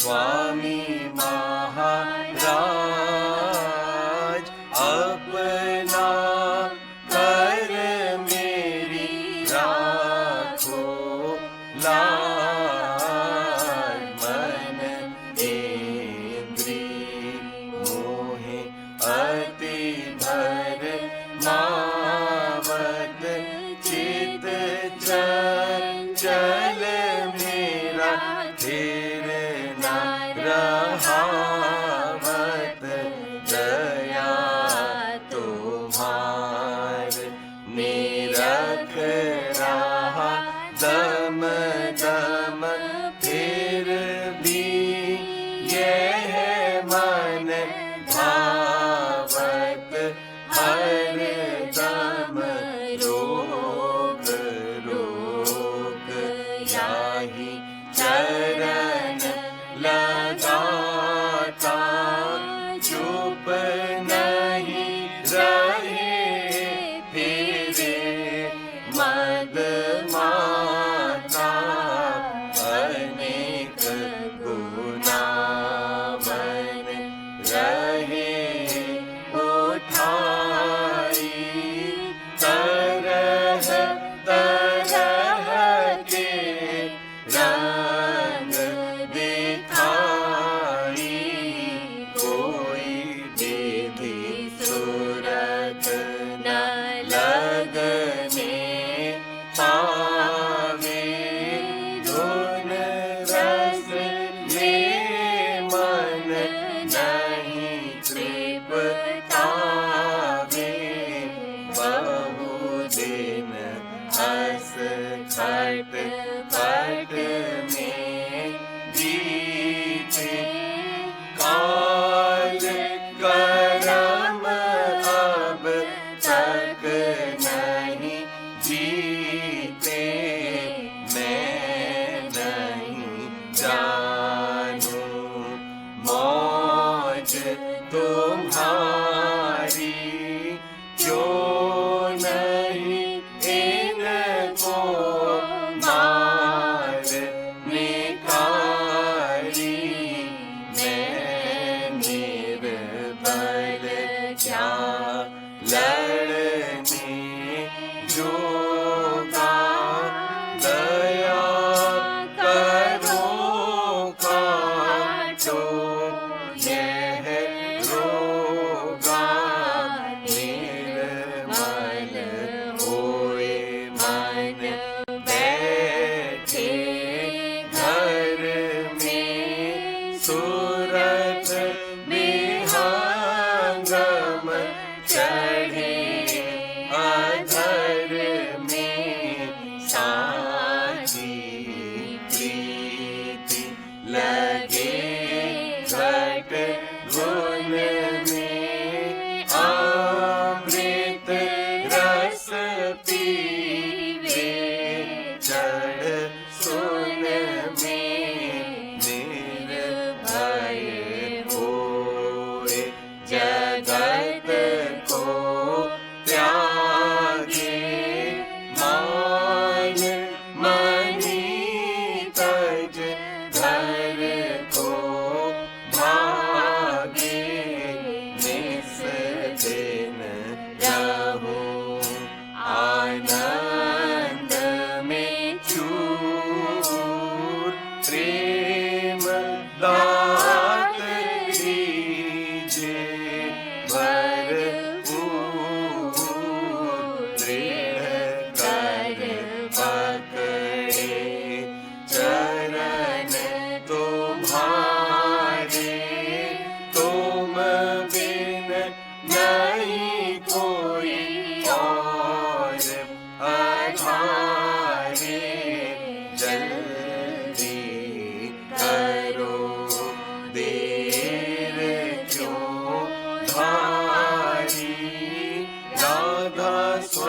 स्वामी महाराज अपना कर मेरी राखो लाज। मन इंद्रिय मोहे अति भर मावत चित चंचल मेरा थिर न रहावत। दया तुम्हार निरख रहा दम दम फिर भी यह मन भावत हर दम रोग रोग याहि चरण लगाता चुप नहीं रहे फिरे मद माता। अनेक गुनावन रहे उठाई तरह तरह के रंग दिखाई। कोई विधि सूरत न लगने पावे धुन रस में मन नहीं तृप्तावे। बहु दिन हस खट पट में बीते काल करम अब तक नहीं जीते। मैं नहीं जानू मौज तुम्हारी क्यों नहीं इनको मार निकाली। मैं निर्बल क्या लड़ने जोगा दया करो काटो यह रोगा। निर्मल होए मन बैठे घर में सूरत विहंगम चढ़े अधर में साची प्रीति लगे घट गुण में अमृत रस पीवे चढ़ सुन में निर्भय होए जगत को त्यागे। मान मनी तज घर को भागे। निस दिन रहूं आनंद में चूर प्रेम दात दीजे भरपूर। दृढ़ कर पकड़े चरण तुम्हारे तुम बिन नहीं कोई और आधारे। जल्दी करो देर क्यों धारी राधा स्व